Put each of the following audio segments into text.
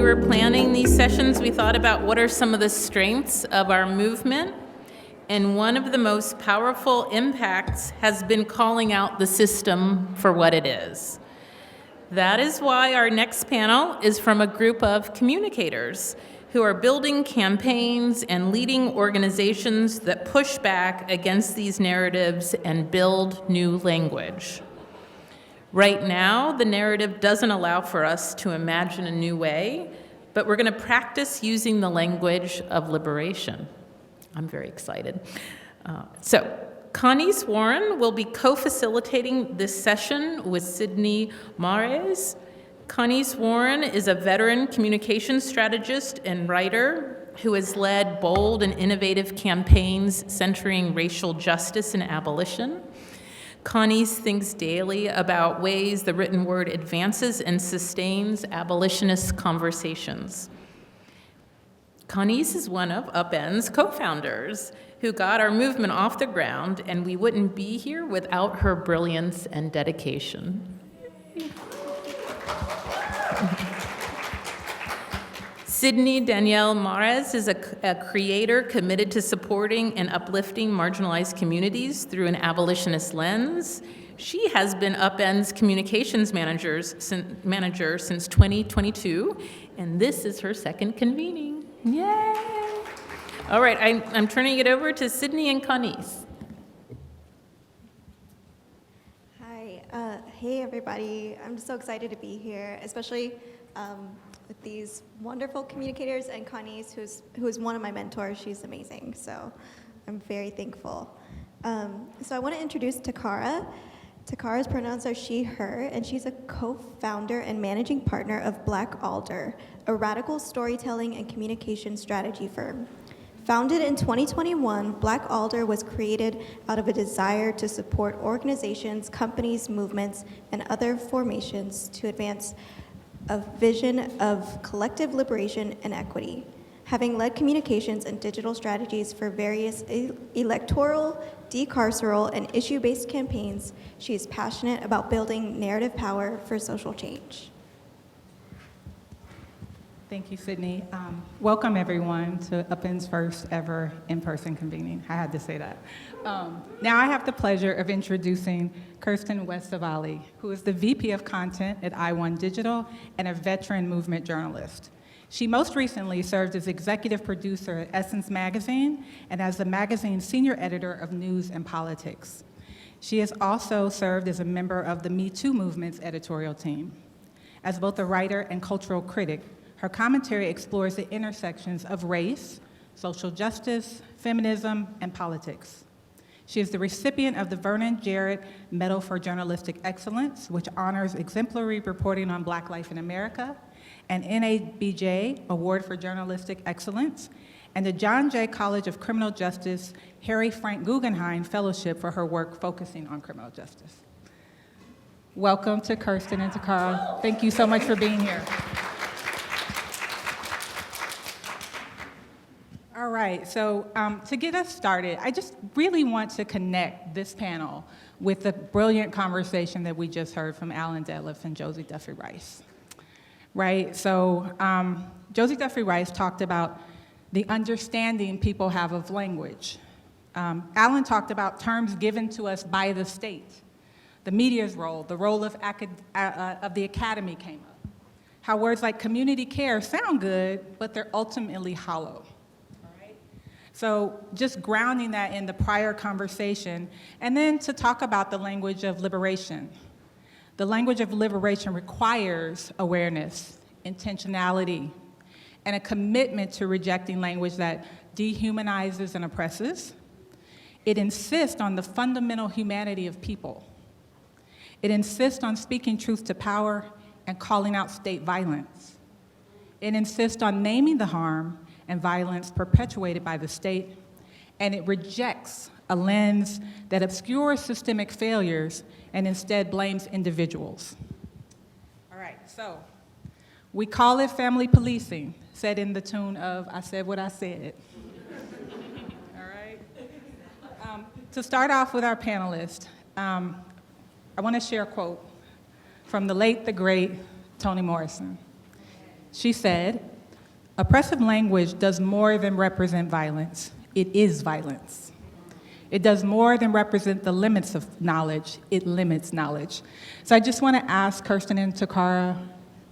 we were planning these sessions, we thought about what are some of the strengths of our movement. And one of the most powerful impacts has been calling out the system for what it is. That is why our next panel is from a group of communicators who are building campaigns and leading organizations that push back against these narratives and build new language. Right now, the narrative doesn't allow for us to imagine a new way, but we're going to practice using the language of liberation. I'm very excited. So, Connease Warren will be co-facilitating this session with Sydnie Mares. Connease Warren is a veteran communications strategist and writer who has led bold and innovative campaigns centering racial justice and abolition. Connease thinks daily about ways the written word advances and sustains abolitionist conversations. Connease is one of Upend's co-founders who got our movement off the ground, and we wouldn't be here without her brilliance and dedication. Sydnie Danielle Mares is a creator committed to supporting and uplifting marginalized communities through an abolitionist lens. She has been Upend's communications manager since 2022, and this is her second convening. Yay! All right, I'm turning it over to Sydnie and Connease. Hi, hey everybody. I'm so excited to be here, especially with these wonderful communicators and Connease, who is one of my mentors. She's amazing, so I'm very thankful. So I want to introduce Takara. Takara's pronouns are she, her, and she's a co-founder and managing partner of Black Alder, a radical storytelling and communication strategy firm. Founded in 2021, Black Alder was created out of a desire to support organizations, companies, movements, and other formations to advance a vision of collective liberation and equity. Having led communications and digital strategies for various electoral, decarceral, and issue-based campaigns, she is passionate about building narrative power for social change. Thank you, Sydnie. Welcome, everyone, to Upend's first ever in-person convening. I had to say that. Now I have the pleasure of introducing Kirsten Savali, who is the VP of Content at I1 Digital and a veteran movement journalist. She most recently served as executive producer at Essence Magazine and as the magazine's senior editor of news and politics. She has also served as a member of the Me Too movement's editorial team. As both a writer and cultural critic, her commentary explores the intersections of race, social justice, feminism, and politics. She is the recipient of the Vernon Jarrett Medal for Journalistic Excellence, which honors exemplary reporting on Black life in America, an NABJ Award for Journalistic Excellence, and the John Jay College of Criminal Justice Harry Frank Guggenheim Fellowship for her work focusing on criminal justice. Welcome to Kirsten and Takara. Thank you so much for being here. All right, so to get us started, I just really want to connect this panel with the brilliant conversation that we just heard from Alan Detlef and Josie Duffy Rice. Right, so Josie Duffy Rice talked about the understanding people have of language. Alan talked about terms given to us by the state, the media's role, the role of the academy came up. How words like community care sound good, but they're ultimately hollow. So just grounding that in the prior conversation, and then to talk about the language of liberation. The language of liberation requires awareness, intentionality, and a commitment to rejecting language that dehumanizes and oppresses. It insists on the fundamental humanity of people. It insists on speaking truth to power and calling out state violence. It insists on naming the harm and violence perpetuated by the state, and it rejects a lens that obscures systemic failures and instead blames individuals. All right, so we call it family policing, said in the tune of I Said What I Said. All right. To start off with our panelists, I want to share a quote from the late, the great Toni Morrison. She said, "Oppressive language does more than represent violence. It is violence. It does more than represent the limits of knowledge. It limits knowledge." So I just want to ask Kirsten and Takara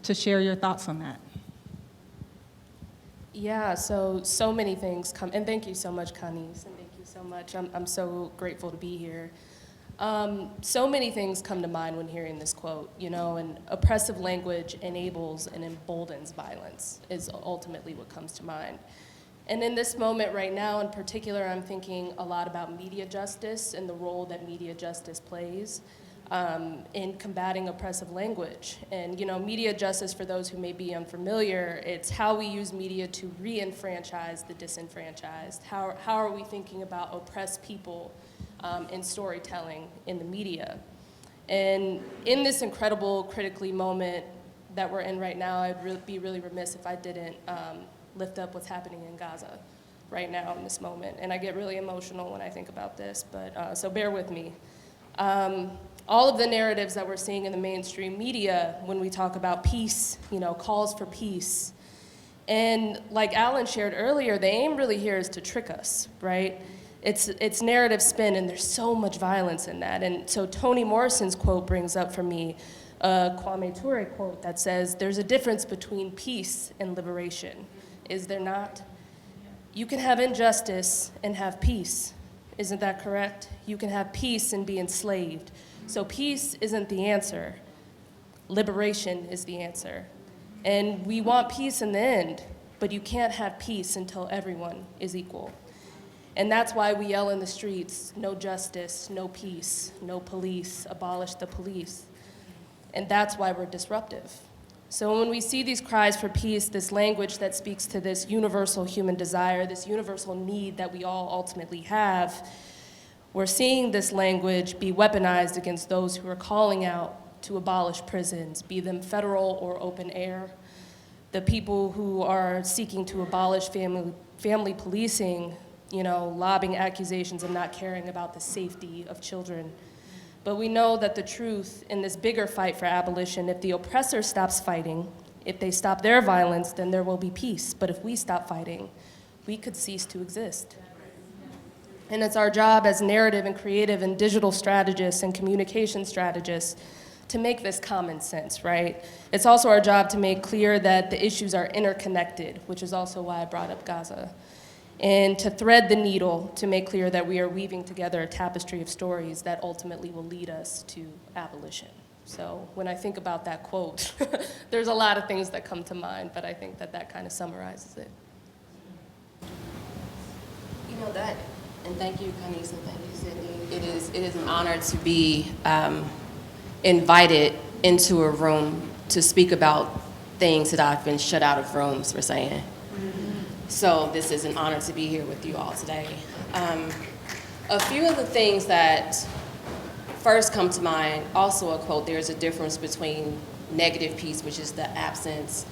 to share your thoughts on that. Yeah, so many things come, and thank you so much, Connease, and thank you so much. I'm so grateful to be here. So many things come to mind when hearing this quote, and oppressive language enables and emboldens violence is ultimately what comes to mind. And in this moment right now in particular, I'm thinking a lot about media justice and the role that media justice plays in combating oppressive language. And media justice, for those who may be unfamiliar, it's how we use media to re-enfranchise the disenfranchised. How are we thinking about oppressed people in storytelling in the media? And in this incredible, critically moment that we're in right now, I'd be really remiss if I didn't lift up what's happening in Gaza right now in this moment. And I get really emotional when I think about this, but so bear with me. All of the narratives that we're seeing in the mainstream media when we talk about peace, calls for peace. And like Alan shared earlier, the aim really here is to trick us, right? It's narrative spin, and there's so much violence in that. And so Toni Morrison's quote brings up for me a Kwame Ture quote that says, "There's a difference between peace and liberation. Is there not? You can have injustice and have peace. Isn't that correct? You can have peace and be enslaved. So peace isn't the answer. Liberation is the answer. And we want peace in the end, but you can't have peace until everyone is equal. And that's why we yell in the streets, no justice, no peace, no police, abolish the police. And that's why we're disruptive. So when we see these cries for peace, this language that speaks to this universal human desire, this universal need that we all ultimately have, we're seeing this language be weaponized against those who are calling out to abolish prisons, be them federal or open air. The people who are seeking to abolish family policing, lobbing accusations of not caring about the safety of children. But we know that the truth in this bigger fight for abolition, if the oppressor stops fighting, if they stop their violence, then there will be peace. But if we stop fighting, we could cease to exist. And it's our job as narrative and creative and digital strategists and communication strategists to make this common sense, right? It's also our job to make clear that the issues are interconnected, which is also why I brought up Gaza. And to thread the needle to make clear that we are weaving together a tapestry of stories that ultimately will lead us to abolition. So when I think about that quote, there's a lot of things that come to mind, but I think that kind of summarizes it. That, and thank you, Connease, and thank you, Sydnie. It is an honor to be invited into a room to speak about things that I've been shut out of rooms for saying. So this is an honor to be here with you all today. A few of the things that first come to mind, also a quote, there's a difference between negative peace, which is the absence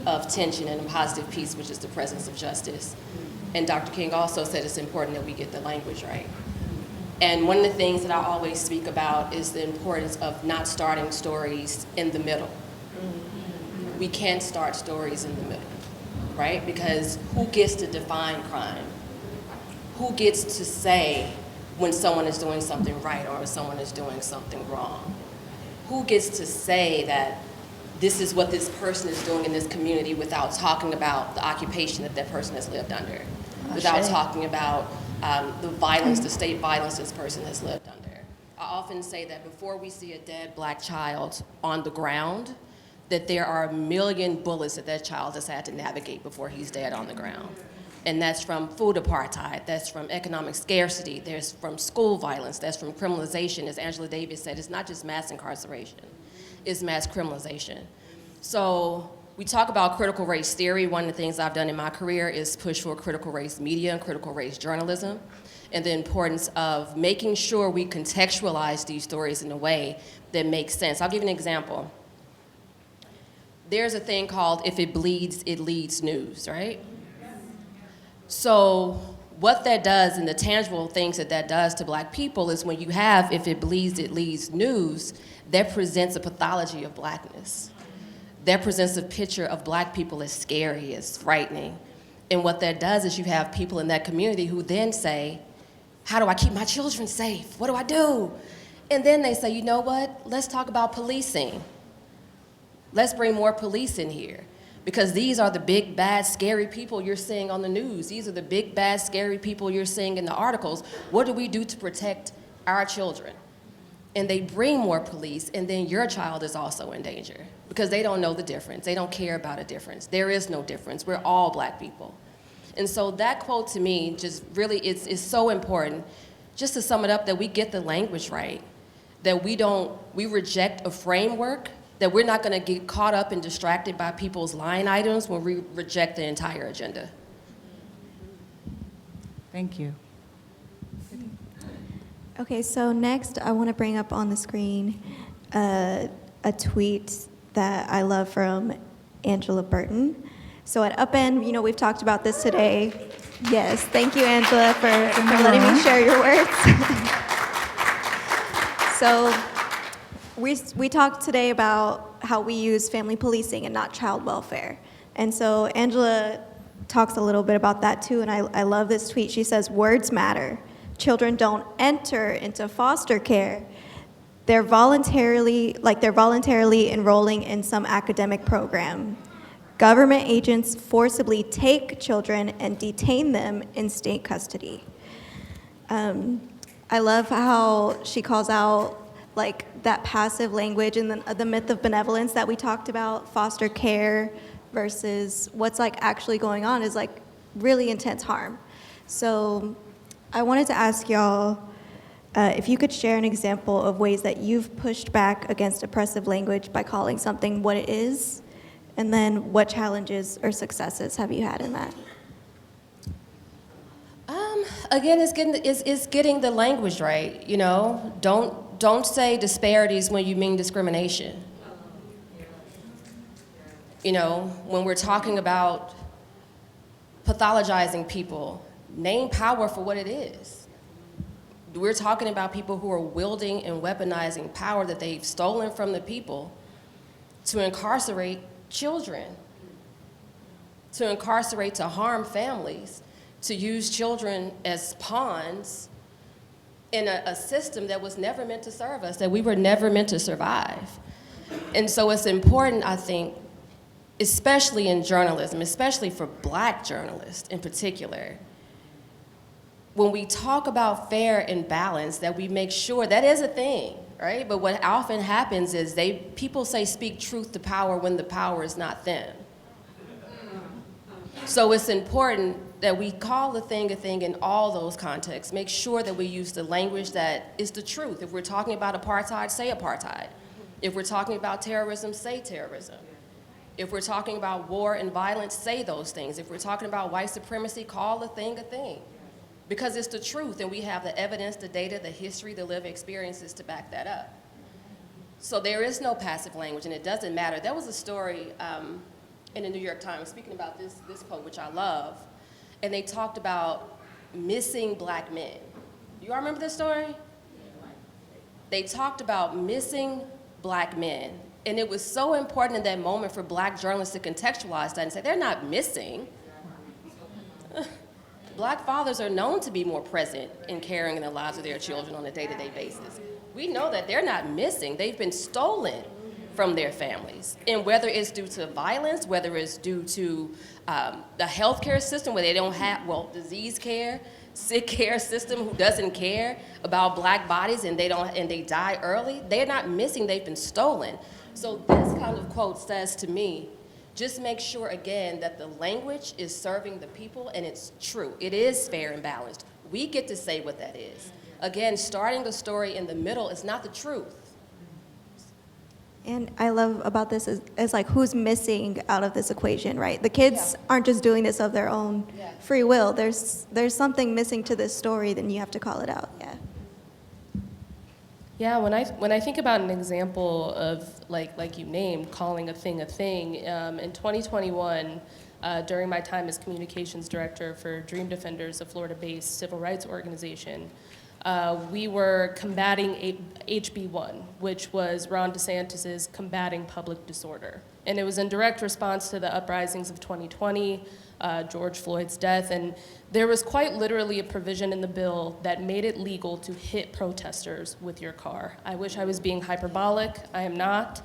of tension, and a positive peace, which is the presence of justice. And Dr. King also said it's important that we get the language right. And one of the things that I always speak about is the importance of not starting stories in the middle. We can't start stories in the middle, right? Because who gets to define crime? Who gets to say when someone is doing something right or someone is doing something wrong? Who gets to say that this is what this person is doing in this community without talking about the occupation that that person has lived under, without talking about the violence, the state violence this person has lived under? I often say that before we see a dead Black child on the ground, that there are a million bullets that that child has had to navigate before he's dead on the ground. And that's from food apartheid, that's from economic scarcity, there's from school violence, that's from criminalization. As Angela Davis said, it's not just mass incarceration, it's mass criminalization. So we talk about critical race theory. One of the things I've done in my career is push for critical race media and critical race journalism, and the importance of making sure we contextualize these stories in a way that makes sense. I'll give you an example. There's a thing called if it bleeds, it leads news, right? So what that does, and the tangible things that that does to Black people, is when you have if it bleeds, it leads news, that presents a pathology of Blackness. that presents a picture of black people as scary, as frightening. And what that does is you have people in that community who then say, how do I keep my children safe? What do I do? And then they say, you know what? Let's talk about policing. Let's bring more police in here. Because these are the big, bad, scary people you're seeing on the news. These are the big, bad, scary people you're seeing in the articles. What do we do to protect our children? And they bring more police, and then your child is also in danger because they don't know the difference. They don't care about a difference. There is no difference. We're all black people. And so that quote to me just really is so important. Just to sum it up, that we get the language right, that we reject a framework, that we're not going to get caught up and distracted by people's line items when we reject the entire agenda. Thank you. Okay, so next I want to bring up on the screen a tweet that I love from Angela Burton. So at Upend, we've talked about this today. Yes, thank you, Angela, for letting me share your words. So we talked today about how we use family policing and not child welfare. And so Angela talks a little bit about that too, and I love this tweet. She says, words matter. Children don't enter into foster care. They're voluntarily enrolling in some academic program. Government agents forcibly take children and detain them in state custody. I love how she calls out that passive language and the myth of benevolence that we talked about, foster care versus what's actually going on is really intense harm. So I wanted to ask y'all if you could share an example of ways that you've pushed back against oppressive language by calling something what it is, and then what challenges or successes have you had in that? Again, it's getting the language right. Don't say disparities when you mean discrimination. When we're talking about pathologizing people, name power for what it is. We're talking about people who are wielding and weaponizing power that they've stolen from the people to incarcerate children, to harm families, to use children as pawns in a system that was never meant to serve us, that we were never meant to survive. And so it's important, I think, especially in journalism, especially for black journalists in particular, when we talk about fair and balanced, that we make sure that is a thing, right? But what often happens is people say speak truth to power when the power is not them. So it's important that we call a thing in all those contexts. Make sure that we use the language that is the truth. If we're talking about apartheid, say apartheid. If we're talking about terrorism, say terrorism. If we're talking about war and violence, say those things. If we're talking about white supremacy, call a thing. Because it's the truth, and we have the evidence, the data, the history, the lived experiences to back that up. So there is no passive language, and it doesn't matter. There was a story in the New York Times speaking about this quote, which I love, and they talked about missing black men. You all remember this story? They talked about missing black men, and it was so important in that moment for black journalists to contextualize that and say, they're not missing. Black fathers are known to be more present in caring in the lives of their children on a day-to-day basis. We know that they're not missing. They've been stolen from their families. And whether it's due to violence, whether it's due to the healthcare system where they don't have, disease care, sick care system who doesn't care about black bodies and they die early, they're not missing, they've been stolen. So this kind of quote says to me, just make sure, again, that the language is serving the people and it's true. It is fair and balanced. We get to say what that is. Again, starting the story in the middle is not the truth. And I love about this is who's missing out of this equation, right? The kids aren't just doing this of their own free will. There's something missing to this story, then you have to call it out, Yeah, when I think about an example of, like you named, calling a thing, in 2021, during my time as communications director for Dream Defenders, a Florida-based civil rights organization, we were combating HB1, which was Ron DeSantis's combating public disorder. And it was in direct response to the uprisings of 2020, George Floyd's death, and there was quite literally a provision in the bill that made it legal to hit protesters with your car. I wish I was being hyperbolic, I am not.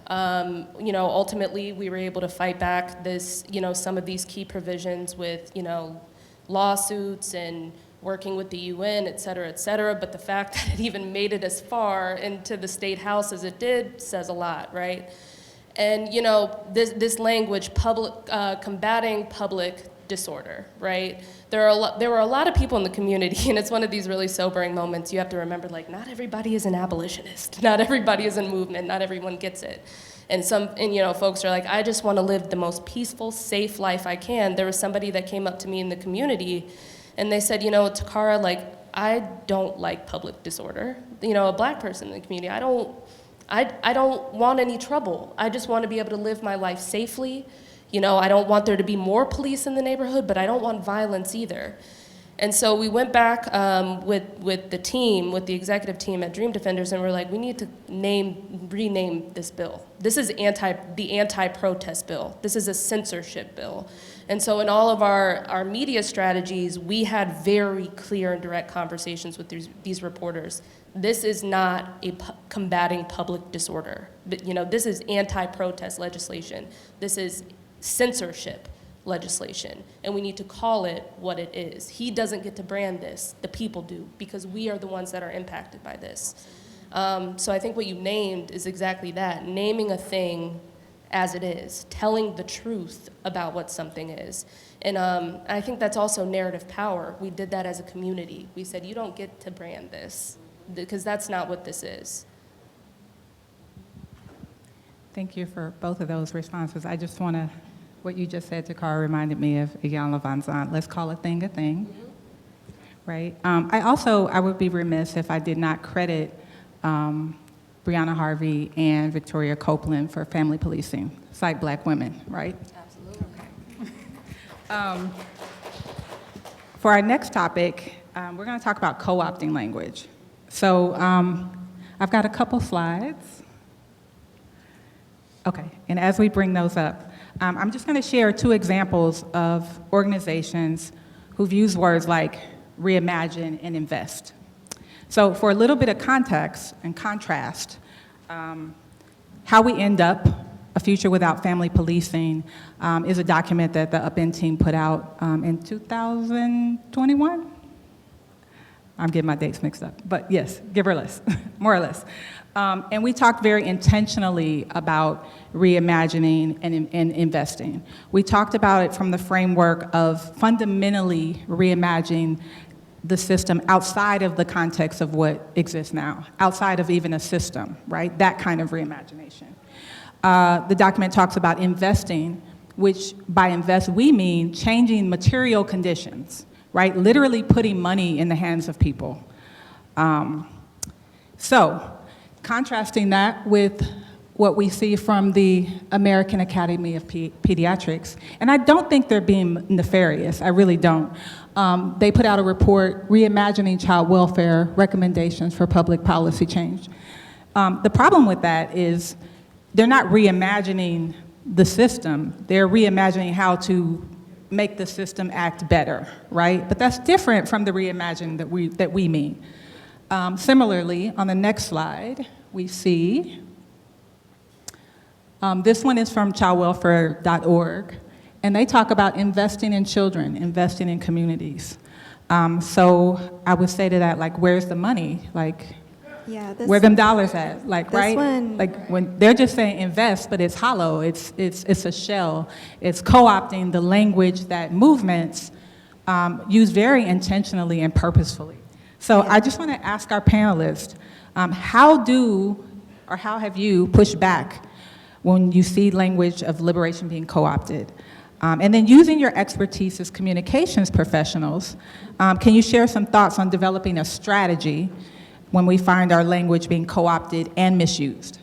Ultimately, we were able to fight back this, some of these key provisions with, lawsuits and working with the UN, et cetera, but the fact that it even made it as far into the state house as it did says a lot, right? And this language, combating public disorder, right? There were a lot of people in the community, and it's one of these really sobering moments. You have to remember, not everybody is an abolitionist, not everybody is in movement, not everyone gets it. And folks are like, I just want to live the most peaceful, safe life I can. There was somebody that came up to me in the community, and they said, Takara, I don't like public disorder. A black person in the community, I don't want any trouble. I just want to be able to live my life safely. I don't want there to be more police in the neighborhood, but I don't want violence either. And so we went back with the team, with the executive team at Dream Defenders, and we're like, we need to rename this bill. This is the anti-protest bill. This is a censorship bill. And so in all of our media strategies, we had very clear and direct conversations with these reporters. This is not combating public disorder. This is anti-protest legislation. This is censorship legislation, and we need to call it what it is. He doesn't get to brand this, the people do, because we are the ones that are impacted by this. So I think what you named is exactly that, naming a thing as it is, telling the truth about what something is. And I think that's also narrative power. We did that as a community. We said, you don't get to brand this, because that's not what this is. Thank you for both of those responses. I just want to, what you just said, Takara, reminded me of Iyanla Vanzant. Let's call a thing, right? I would be remiss if I did not credit Breonna Harvey and Victoria Copeland for family policing, cite black women, right? Absolutely. For our next topic, we're going to talk about co-opting language. So I've got a couple slides. Okay, and as we bring those up, I'm just going to share 2 examples of organizations who've used words like reimagine and invest. So for a little bit of context and contrast, How We End Up, A Future Without Family Policing, is a document that the Upend team put out in 2021. I'm getting my dates mixed up, but yes, give or less, more or less. And we talked very intentionally about reimagining and investing. We talked about it from the framework of fundamentally reimagining the system outside of the context of what exists now, outside of even a system, right? That kind of reimagination. The document talks about investing, which by invest we mean changing material conditions, right? Literally putting money in the hands of people. So, contrasting that with what we see from the American Academy of Pediatrics, and I don't think they're being nefarious, I really don't. They put out a report, Reimagining Child Welfare, Recommendations for Public Policy Change. The problem with that is they're not reimagining the system, they're reimagining how to make the system act better, right? But that's different from the reimagine that we mean. Similarly, on the next slide, we see, this one is from childwelfare.org, and they talk about investing in children, investing in communities. So I would say to that, like, where's the money? Like, Yeah, where them dollars at? Like, this right? one- Like, when they're just saying invest, but it's hollow, it's a shell. It's co-opting the language that movements use very intentionally and purposefully. So I just want to ask our panelists, how have you pushed back when you see language of liberation being co-opted? And then using your expertise as communications professionals, can you share some thoughts on developing a strategy when we find our language being co-opted and misused?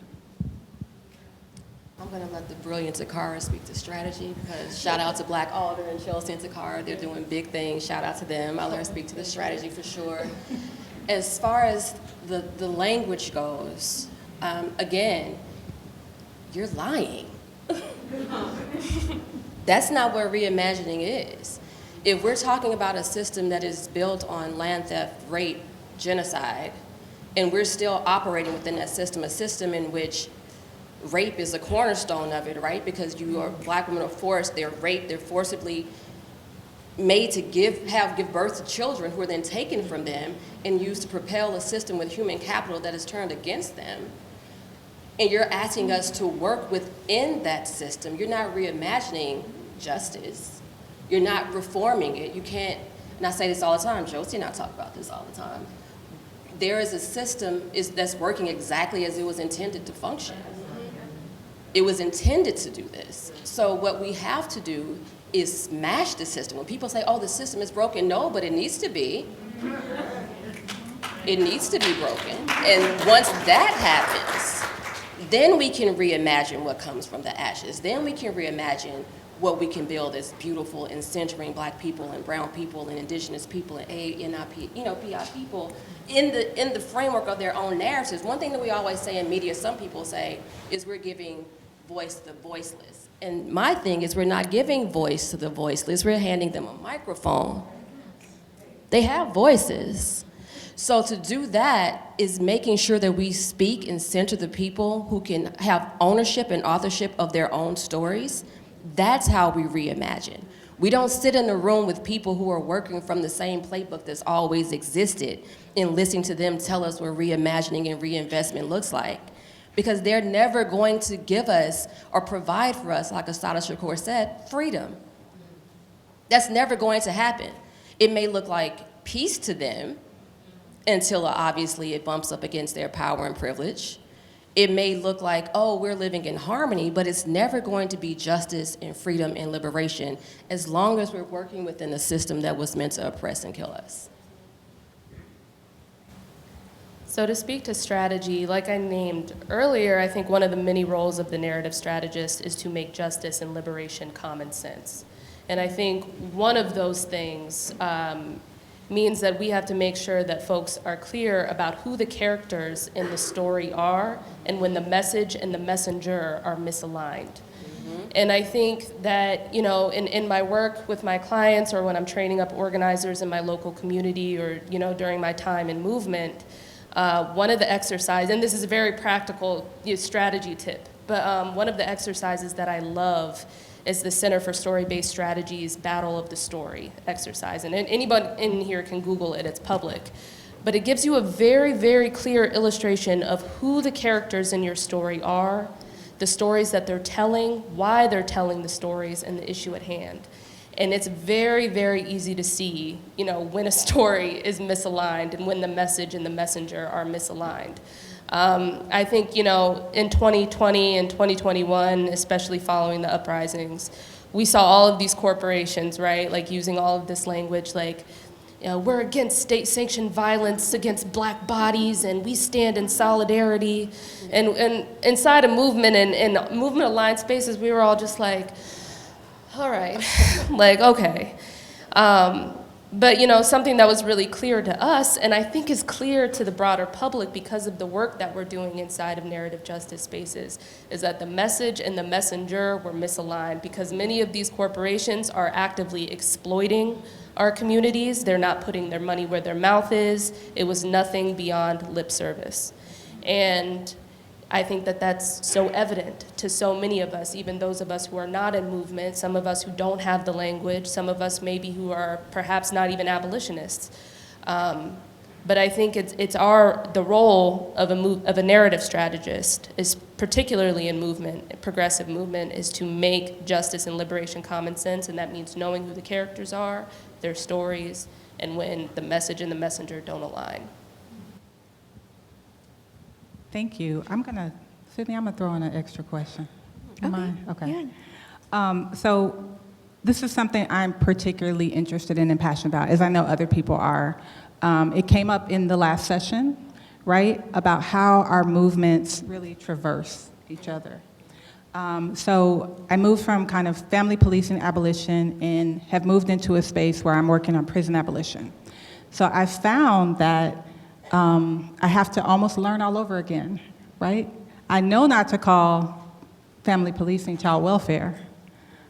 I'm going to let the brilliant Takara speak to strategy, because shout out to Black Alder and Chelsea and Takara. They're doing big things. Shout out to them. I'll let her speak to the strategy for sure. As far as the language goes, again, you're lying. That's not what reimagining is. If we're talking about a system that is built on land theft, rape, genocide, and we're still operating within that system, a system in which rape is a cornerstone of it, right? Because black women are forced, they're raped, they're forcibly made to give birth to children who are then taken from them and used to propel a system with human capital that is turned against them. And you're asking us to work within that system. You're not reimagining justice. You're not reforming it. You can't, and I say this all the time, Josie and I talk about this all the time. There is a system that's working exactly as it was intended to function. It was intended to do this. So what we have to do is smash the system. When people say, oh, the system is broken, no, but it needs to be. It needs to be broken. And once that happens, then we can reimagine what comes from the ashes. Then we can reimagine what we can build as beautiful and centering black people and brown people and indigenous people and PI people in the framework of their own narratives. One thing that we always say in media, some people say, is we're giving voice to the voiceless. And my thing is we're not giving voice to the voiceless, we're handing them a microphone. They have voices. So to do that is making sure that we speak and center the people who can have ownership and authorship of their own stories. That's how we reimagine. We don't sit in a room with people who are working from the same playbook that's always existed and listening to them tell us what reimagining and reinvestment looks like. Because they're never going to give us or provide for us, like Assata Shakur said, freedom. That's never going to happen. It may look like peace to them until obviously it bumps up against their power and privilege. It may look like, oh, we're living in harmony, but it's never going to be justice and freedom and liberation as long as we're working within a system that was meant to oppress and kill us. So to speak to strategy, like I named earlier, I think one of the many roles of the narrative strategist is to make justice and liberation common sense. And I think one of those things means that we have to make sure that folks are clear about who the characters in the story are and when the message and the messenger are misaligned. And I think that, in my work with my clients or when I'm training up organizers in my local community or, during my time in movement, one of the exercises, and this is a very practical strategy tip, but one of the exercises that I love is the Center for Story-Based Strategies Battle of the Story exercise. And anybody in here can Google it, it's public. But it gives you a very, very clear illustration of who the characters in your story are, the stories that they're telling, why they're telling the stories, and the issue at hand. And it's very, very easy to see, when a story is misaligned and when the message and the messenger are misaligned. I think, in 2020 and 2021, especially following the uprisings, we saw all of these corporations, right, like using all of this language like, we're against state-sanctioned violence against black bodies, and we stand in solidarity. And inside a movement and movement-aligned spaces, we were all just like, all right, like, okay. But, something that was really clear to us, and I think is clear to the broader public because of the work that we're doing inside of narrative justice spaces, is that the message and the messenger were misaligned because many of these corporations are actively exploiting our communities. They're not putting their money where their mouth is. It was nothing beyond lip service. And I think that that's so evident to so many of us, even those of us who are not in movement, some of us who don't have the language, some of us maybe who are perhaps not even abolitionists. But I think the role of a narrative strategist is particularly in movement, progressive movement, is to make justice and liberation common sense, and that means knowing who the characters are, their stories, and when the message and the messenger don't align. Thank you. Sydnie, I'm gonna throw in an extra question. Okay. Okay. Yeah. So this is something I'm particularly interested in and passionate about, as I know other people are. It came up in the last session, right, about how our movements really traverse each other. So I moved from kind of family policing abolition and have moved into a space where I'm working on prison abolition. So I found that I have to almost learn all over again, right? I know not to call family policing child welfare,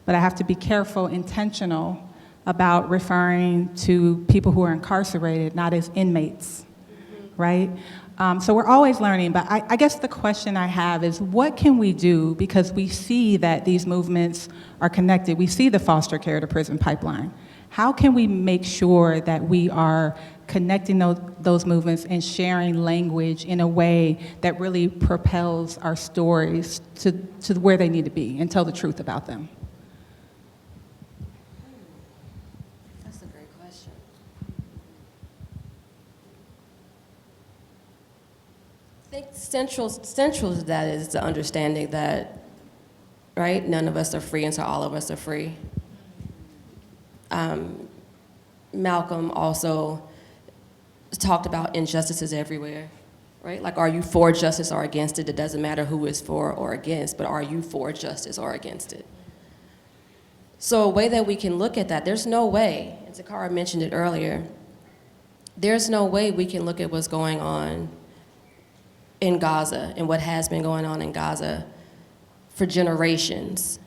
but I have to be careful, intentional about referring to people who are incarcerated, not as inmates, right? So we're always learning, but I guess the question I have is, what can we do? Because we see that these movements are connected. We see the foster care to prison pipeline. How can we make sure that we are connecting those movements and sharing language in a way that really propels our stories to where they need to be and tell the truth about them? That's a great question. I think central to that is the understanding that, right, none of us are free until all of us are free. Malcolm also talked about injustices everywhere, right? Like, are you for justice or against it? It doesn't matter who is for or against, but are you for justice or against it? So a way that we can look at that, there's no way, and Takara mentioned it earlier, there's no way we can look at what's going on in Gaza and what has been going on in Gaza for generations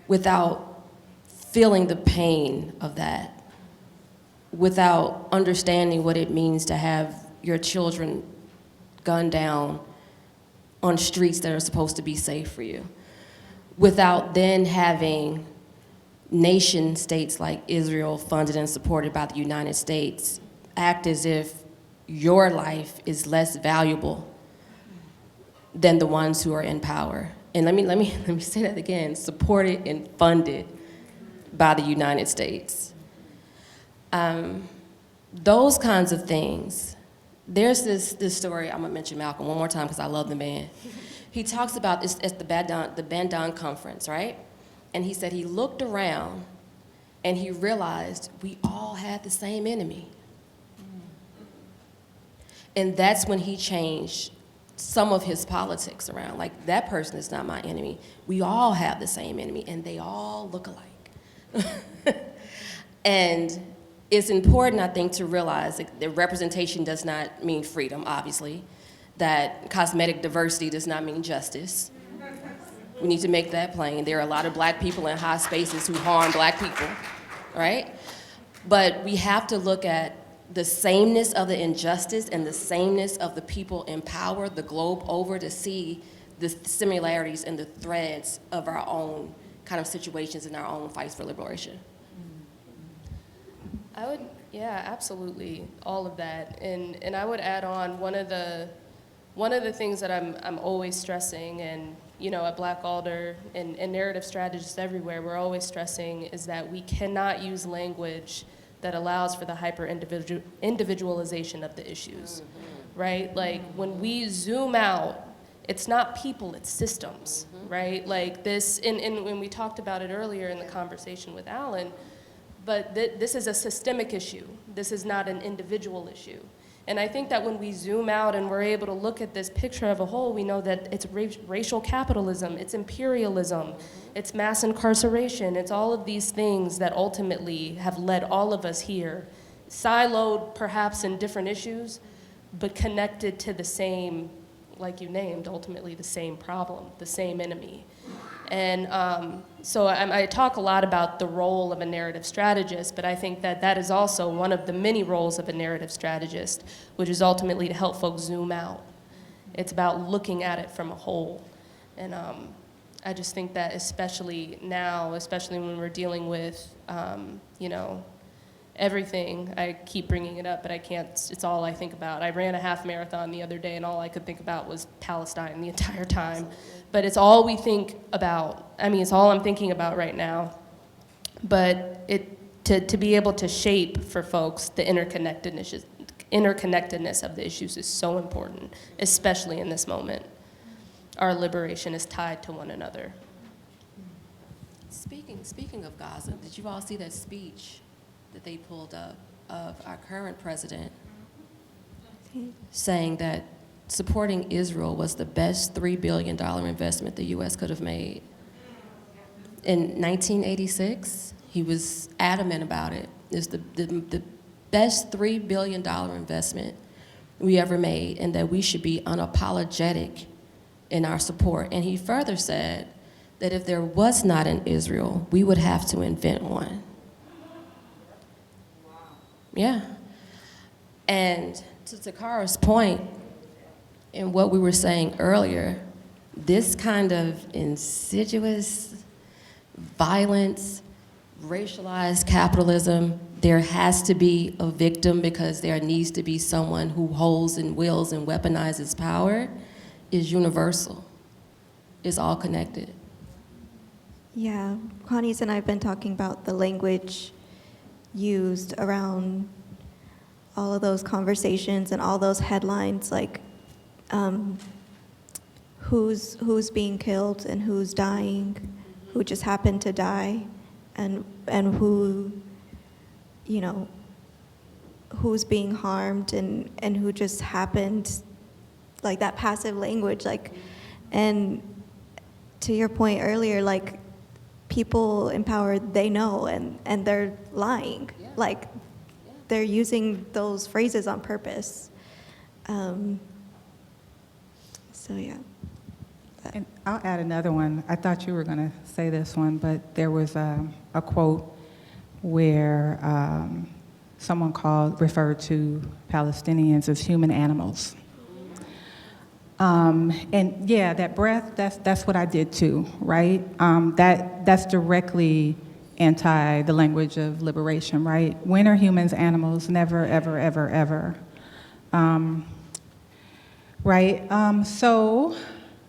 without feeling the pain of that, without understanding what it means to have your children gunned down on streets that are supposed to be safe for you, without then having nation states like Israel, funded and supported by the United States, act as if your life is less valuable than the ones who are in power. And let me say that again, supported and funded by the United States. Those kinds of things. There's this story, I'm gonna mention Malcolm one more time because I love the man. He talks about this at the Bandung conference, right? And he said he looked around and he realized we all had the same enemy. And that's when he changed some of his politics around. Like, that person is not my enemy. We all have the same enemy and they all look alike. And it's important, I think, to realize that representation does not mean freedom, obviously, that cosmetic diversity does not mean justice. We need to make that plain. There are a lot of black people in high spaces who harm black people, right? But we have to look at the sameness of the injustice and the sameness of the people in power the globe over to see the similarities and the threads of our own kind of situations and our own fights for liberation. Yeah, absolutely, all of that. And I would add on one of the things that I'm always stressing, and at Black Alder and narrative strategists everywhere, we're always stressing is that we cannot use language that allows for the individualization of the issues, right? Like, when we zoom out, it's not people, it's systems, right? Like this, and when we talked about it earlier in the conversation with Alan, but this is a systemic issue. This is not an individual issue. And I think that when we zoom out and we're able to look at this picture of a whole, we know that it's racial capitalism, it's imperialism, it's mass incarceration, it's all of these things that ultimately have led all of us here, siloed perhaps in different issues, but connected to the same, like you named, ultimately the same problem, the same enemy. And so I talk a lot about the role of a narrative strategist, but I think that that is also one of the many roles of a narrative strategist, which is ultimately to help folks zoom out. It's about looking at it from a whole. And I just think that especially now, especially when we're dealing with, everything, I keep bringing it up, but I can't, it's all I think about. I ran a half marathon the other day and all I could think about was Palestine the entire time. But it's all we think about. I mean, it's all I'm thinking about right now. But to be able to shape for folks the interconnectedness of the issues is so important, especially in this moment. Our liberation is tied to one another. Speaking of Gaza, did you all see that speech that they pulled up of our current president saying that supporting Israel was the best $3 billion investment the U.S. could have made? In 1986, he was adamant about it. It's the best $3 billion investment we ever made, and that we should be unapologetic in our support. And he further said that if there was not an Israel, we would have to invent one. Yeah. And to Takara's point, and what we were saying earlier, this kind of insidious violence, racialized capitalism, there has to be a victim because there needs to be someone who holds and wills and weaponizes power, is universal. It's all connected. Yeah, Connie's and I have been talking about the language used around all of those conversations and all those headlines, like who's being killed and who's dying, who just happened to die, and who, you know, who's being harmed and who just happened, like that passive language, like, and to your point earlier, like, people in power, they know, and they're lying. Yeah. Like, they're using those phrases on purpose. So, yeah. And I'll add another one. I thought you were going to say this one, but there was a quote where someone referred to Palestinians as human animals. And yeah, that breath, that's what I did too, right? That's directly anti the language of liberation, right? When are humans animals? Never, ever, ever, ever. Right? So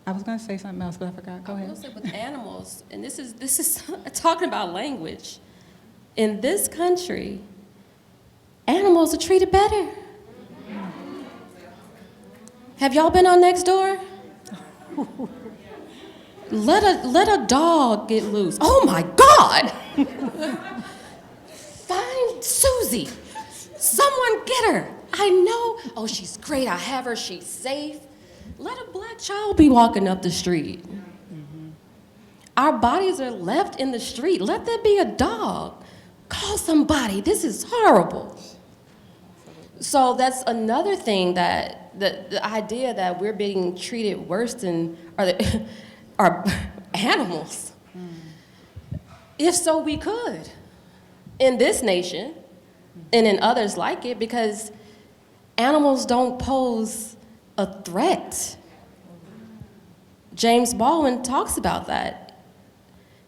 I was going to say something else, but I forgot. Go I ahead. will say with animals, and this is talking about language. In this country, animals are treated better. Have y'all been on Nextdoor? Let a dog get loose. Oh my God! Find Susie. Someone get her. I know. Oh, she's great. I have her. She's safe. Let a black child be walking up the street. Our bodies are left in the street. Let there be a dog. Call somebody. This is horrible. So that's another thing, that the idea that we're being treated worse than our animals. If so, we could in this nation and in others like it, because animals don't pose a threat. James Baldwin talks about that.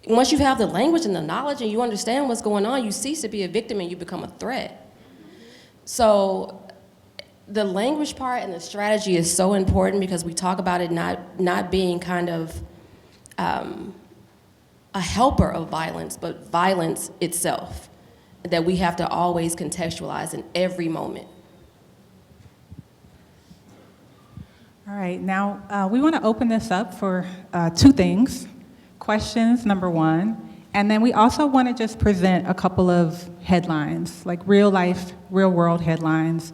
Once you have the language and the knowledge and you understand what's going on, you cease to be a victim and you become a threat. So the language part and the strategy is so important, because we talk about it not being kind of a helper of violence, but violence itself, that we have to always contextualize in every moment. All right, now we want to open this up for two things. Questions, number one, and then we also want to just present a couple of headlines, like real life, real world headlines,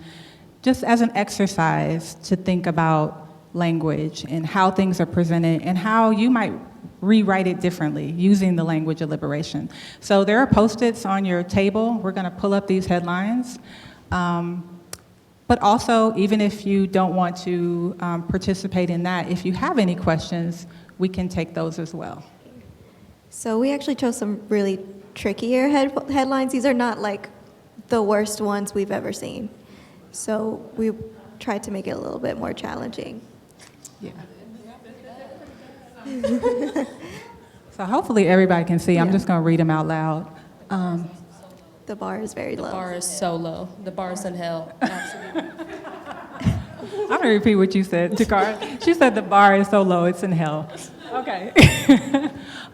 just as an exercise to think about language and how things are presented and how you might rewrite it differently using the language of liberation. So there are Post-its on your table. We're going to pull up these headlines. But also, even if you don't want to participate in that, if you have any questions, we can take those as well. So we actually chose some really trickier headlines. These are not like the worst ones we've ever seen. So we tried to make it a little bit more challenging. Yeah. So hopefully everybody can see. I'm Yeah. just going to read them out loud. The bar is very low. The bar is so low. The bar is in hell. Absolutely. I'm going to repeat what you said, Takara. She said the bar is so low, it's in hell. Okay.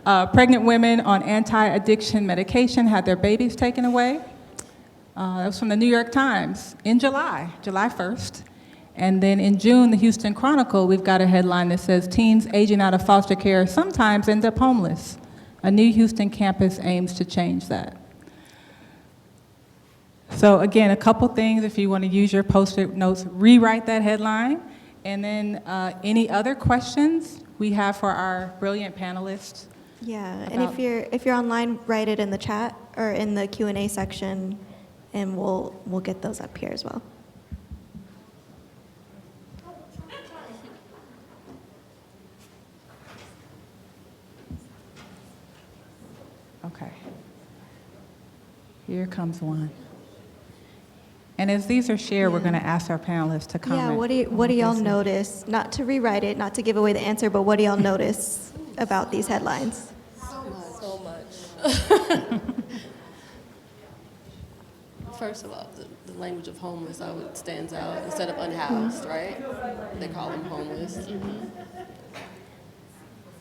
Pregnant women on anti-addiction medication had their babies taken away. That was from the New York Times in July 1st. And then in June, the Houston Chronicle, we've got a headline that says, teens aging out of foster care sometimes end up homeless. A new Houston campus aims to change that. So again, a couple things, if you want to use your Post-it notes, rewrite that headline. And then any other questions we have for our brilliant panelists? Yeah, and if you're online, write it in the chat or in the Q&A section, and we'll get those up here as well. Okay. Here comes one. And as these are shared, we're going to ask our panelists to comment. Yeah, what do y'all notice? Not to rewrite it, not to give away the answer, but what do y'all notice about these headlines? So much. First of all, the language of homeless stands out instead of unhoused, right? They call them homeless.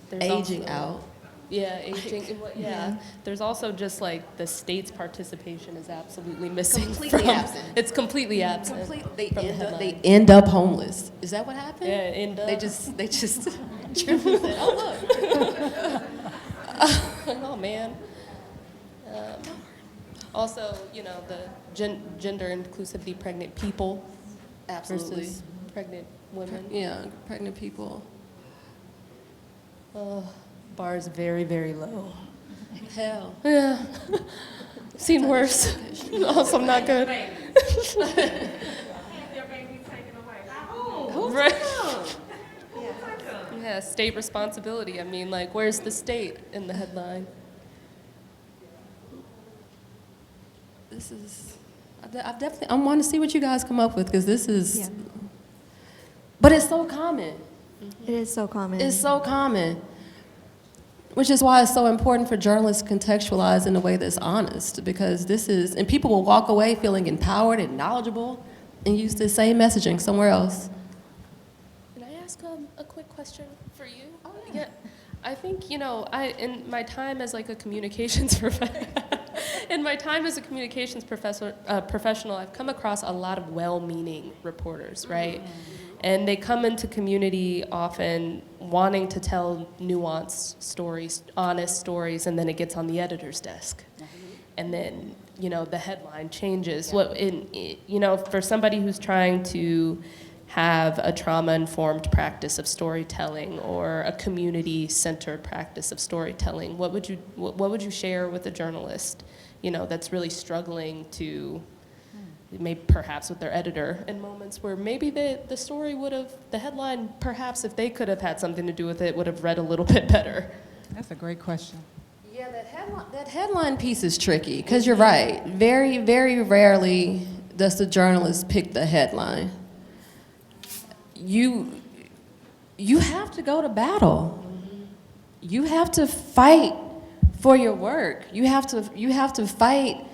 There's Aging also- out. Yeah, aging. Yeah. There's also just like the state's participation is absolutely missing. Completely absent. It's completely absent. They from the end up, headline. they end up homeless. Is that what happened? Yeah, end up. They just tripped and said, "Oh look." Oh man. Also, you know, the gender inclusivity, pregnant people Absolutely. versus pregnant women. Yeah, pregnant people. Bar is very, very low. Hell. Yeah. Seen worse. Also not good. Right. Yeah, state responsibility. I mean, like, where's the state in the headline? This is. I want to see what you guys come up with because this is. Yeah. But it's so common. It is so common. It's so common. Which is why it's so important for journalists to contextualize in a way that's honest, because this is, and people will walk away feeling empowered and knowledgeable and use the same messaging somewhere else. Can I ask a quick question for you? Oh, yeah. I think, you know, in my time as like a communications professional, I've come across a lot of well-meaning reporters, right? And they come into community often wanting to tell nuanced stories, honest stories, and then it gets on the editor's desk. And then, you know, the headline changes. You know, for somebody who's trying to have a trauma-informed practice of storytelling or a community-centered practice of storytelling, what would you share with a journalist, you know, that's really struggling to, maybe perhaps with their editor, in moments where maybe the story would have, the headline, perhaps if they could have had something to do with it, would have read a little bit better? That's a great question. Yeah, that headline piece is tricky, because you're right. Very, very rarely does the journalist pick the headline. You have to go to battle. You have to fight for your work. You have to fight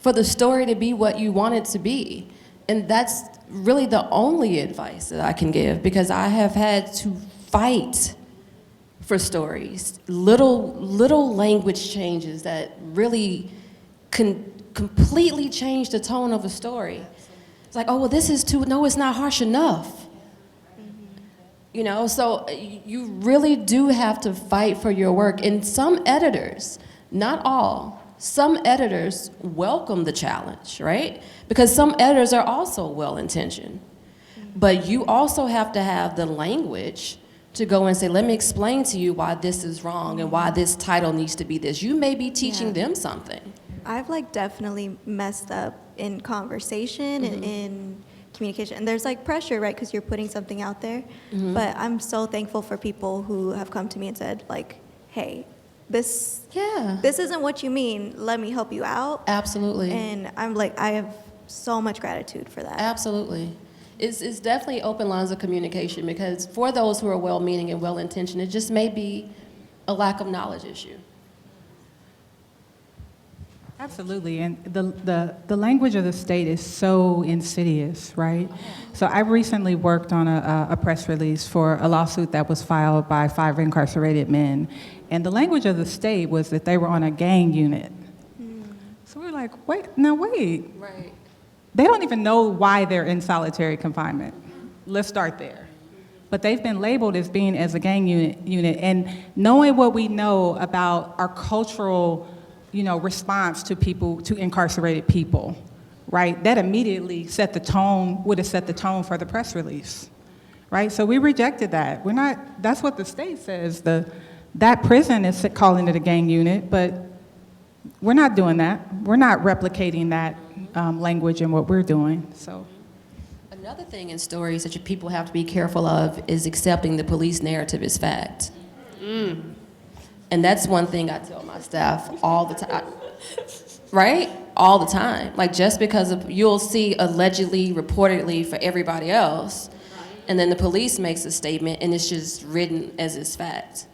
for the story to be what you want it to be. And that's really the only advice that I can give, because I have had to fight for stories. Little language changes that really can completely change the tone of a story. It's like, oh, well, this is no, it's not harsh enough. You know, so you really do have to fight for your work. And some editors, not all, some editors welcome the challenge, right? Because some editors are also well-intentioned. But you also have to have the language to go and say, let me explain to you why this is wrong and why this title needs to be this. You may be teaching them something. I've like definitely messed up in conversation and in communication. And there's like pressure, right? Because you're putting something out there. But I'm so thankful for people who have come to me and said like, hey, this isn't what you mean. Let me help you out. Absolutely. And I'm like, I have so much gratitude for that. Absolutely. It's definitely open lines of communication, because for those who are well-meaning and well-intentioned, it just may be a lack of knowledge issue. Absolutely, and the language of the state is so insidious, right? So I recently worked on a press release for a lawsuit that was filed by 5 incarcerated men, and the language of the state was that they were on a gang unit. So we're like, wait. Right. They don't even know why they're in solitary confinement. Let's start there. But they've been labeled as being as a gang unit, and knowing what we know about our cultural, you know, response to people, to incarcerated people, right? That immediately would have set the tone for the press release, right? So we rejected that. That's what the state says. That prison is calling it a gang unit, but we're not doing that. We're not replicating that language in what we're doing, so. Another thing in stories that people have to be careful of is accepting the police narrative as fact. And that's one thing I tell my staff all the time, right? All the time. Like, just because you'll see allegedly, reportedly for everybody else, and then the police makes a statement and it's just written as its fact.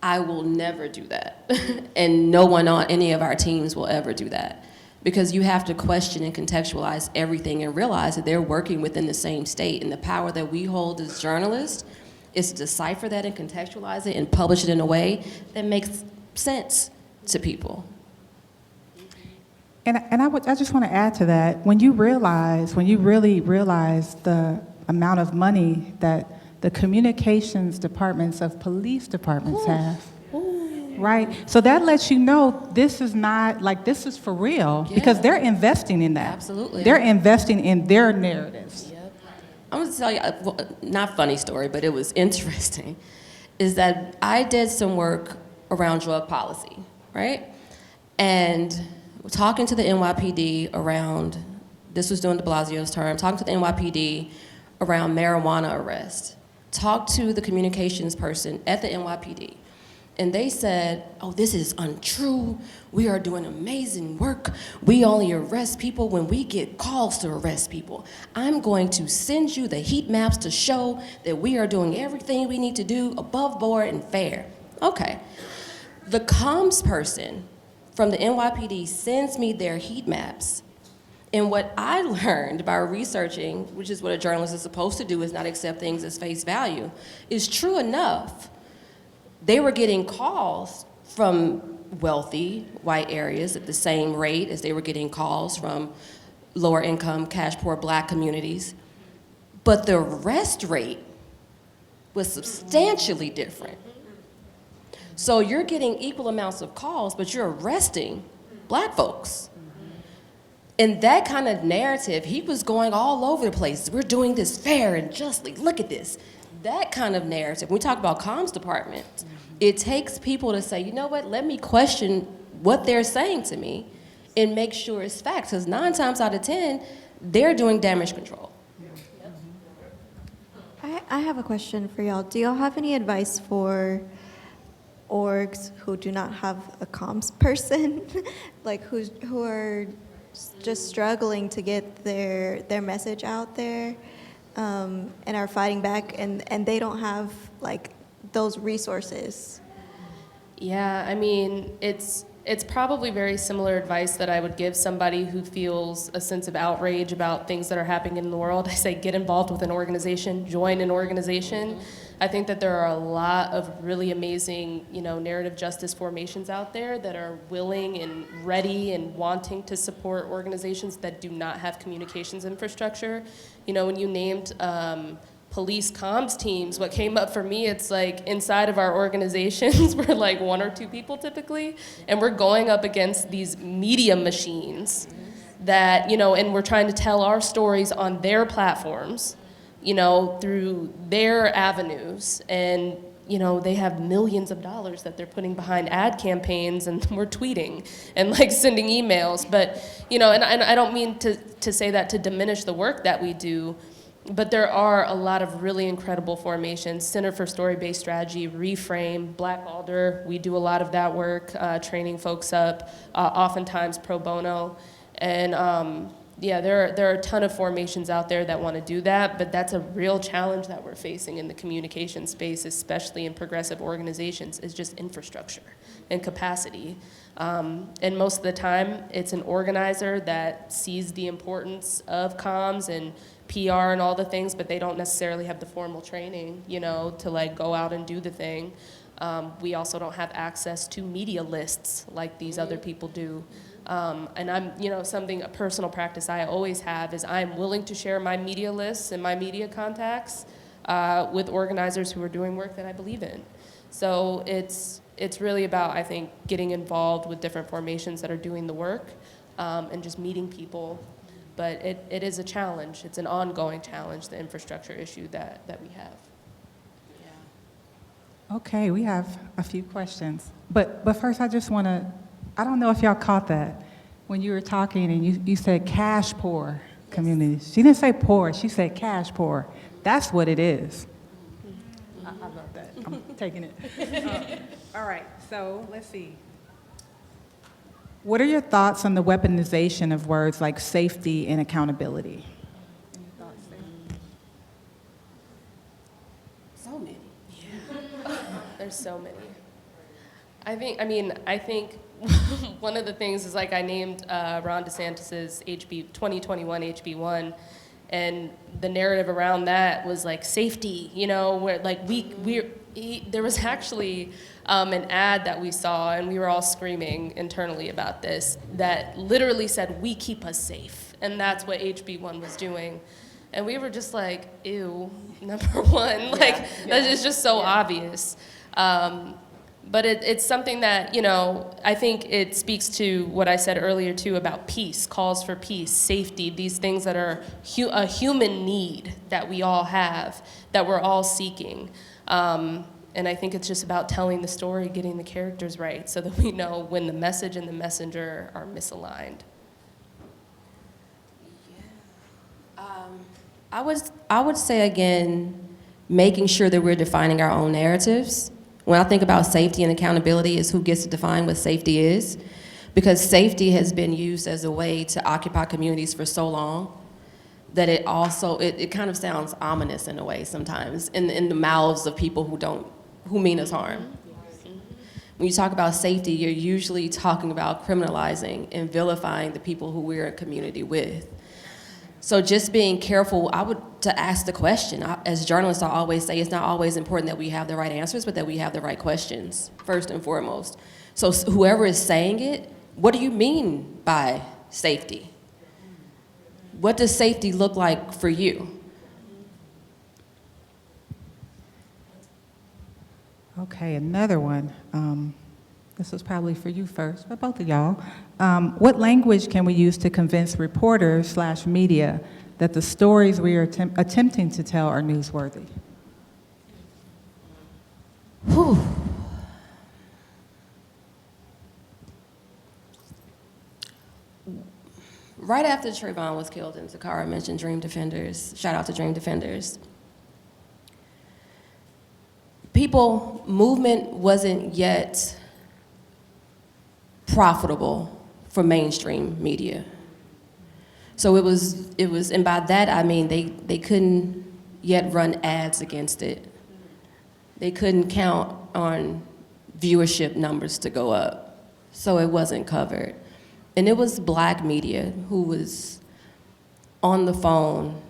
I will never do that. And no one on any of our teams will ever do that. Because you have to question and contextualize everything and realize that they're working within the same state. And the power that we hold as journalists is to decipher that and contextualize it and publish it in a way that makes sense to people. And I just want to add to that, when you really realize the amount of money that the communications departments of police departments have, right? So that lets you know this is not, like, this is for real, because they're investing in that. Absolutely. They're investing in their narratives. Yep. I'm going to tell you, not funny story, but it was interesting, is that I did some work around drug policy, right? And talking to the NYPD around, this was during de Blasio's term, talking to the NYPD around marijuana arrest. Talked to the communications person at the NYPD. And they said, oh, this is untrue. We are doing amazing work. We only arrest people when we get calls to arrest people. I'm going to send you the heat maps to show that we are doing everything we need to do above board and fair. Okay. The comms person from the NYPD sends me their heat maps. And what I learned by researching, which is what a journalist is supposed to do, is not accept things as face value, is true enough. They were getting calls from wealthy white areas at the same rate as they were getting calls from lower income, cash poor black communities. But the arrest rate was substantially different. So you're getting equal amounts of calls, but you're arresting black folks. And that kind of narrative, he was going all over the place. We're doing this fair and justly. Look at this. That kind of narrative, when we talk about comms department, it takes people to say, you know what, let me question what they're saying to me and make sure it's facts. Because 9 times out of 10, they're doing damage control. I have a question for y'all. Do y'all have any advice for orgs who do not have a comms person, like who are just struggling to get their message out there, and are fighting back, and they don't have like those resources? Yeah, I mean, it's probably very similar advice that I would give somebody who feels a sense of outrage about things that are happening in the world. I say get involved with an organization, join an organization. I think that there are a lot of really amazing, narrative justice formations out there that are willing and ready and wanting to support organizations that do not have communications infrastructure. When you named police comms teams, what came up for me, it's like inside of our organizations, we're like 1 or 2 people typically, and we're going up against these media machines that, and we're trying to tell our stories on their platforms, through their avenues. And, they have millions of dollars that they're putting behind ad campaigns, and we're tweeting and like sending emails. But, and I don't mean to say that to diminish the work that we do, but there are a lot of really incredible formations. Center for Story-Based Strategy, Reframe, Black Alder, we do a lot of that work, training folks up, oftentimes pro bono. And there are a ton of formations out there that want to do that, but that's a real challenge that we're facing in the communication space, especially in progressive organizations, is just infrastructure and capacity. And most of the time, it's an organizer that sees the importance of comms and PR and all the things, but they don't necessarily have the formal training, to like go out and do the thing. We also don't have access to media lists like these other people do. And I'm, a personal practice I always have is I'm willing to share my media lists and my media contacts with organizers who are doing work that I believe in. So it's really about, I think, getting involved with different formations that are doing the work and just meeting people. But it is a challenge. It's an ongoing challenge, the infrastructure issue that we have. Yeah. Okay, we have a few questions. But first, I just want to, I don't know if y'all caught that when you were talking and you said cash poor communities. She didn't say poor, she said cash poor. That's what it is. I love that. I'm taking it. All right, so let's see. What are your thoughts on the weaponization of words like safety and accountability? Any thoughts there? So many. There's so many. I think one of the things is like I named Ron DeSantis's 2021 HB1, and the narrative around that was like safety, you know, where like there was actually an ad that we saw, and we were all screaming internally about this, that literally said, "We keep us safe," and that's what HB1 was doing. And we were just like, ew, number one, like, that is just so obvious. But it's something that, you know, I think it speaks to what I said earlier, too, about peace, calls for peace, safety, these things that are a human need that we all have, that we're all seeking. And I think it's just about telling the story, getting the characters right, so that we know when the message and the messenger are misaligned. I would say, again, making sure that we're defining our own narratives. When I think about safety and accountability, is who gets to define what safety is. Because safety has been used as a way to occupy communities for so long that it kind of sounds ominous in a way sometimes in the mouths of people who mean us harm. When you talk about safety, you're usually talking about criminalizing and vilifying the people who we're in community with. So just being careful, to ask the question. As journalists, I always say it's not always important that we have the right answers, but that we have the right questions, first and foremost. So whoever is saying it, what do you mean by safety? What does safety look like for you? Okay, another one. This was probably for you first, but both of y'all. What language can we use to convince reporters/media that the stories we are attempting to tell are newsworthy? Whew. Right after Trayvon was killed and Takara mentioned Dream Defenders, shout out to Dream Defenders. Movement wasn't yet profitable for mainstream media. So it was, and by that I mean they couldn't yet run ads against it. They couldn't count on viewership numbers to go up. So it wasn't covered. And it was Black media who was on the phone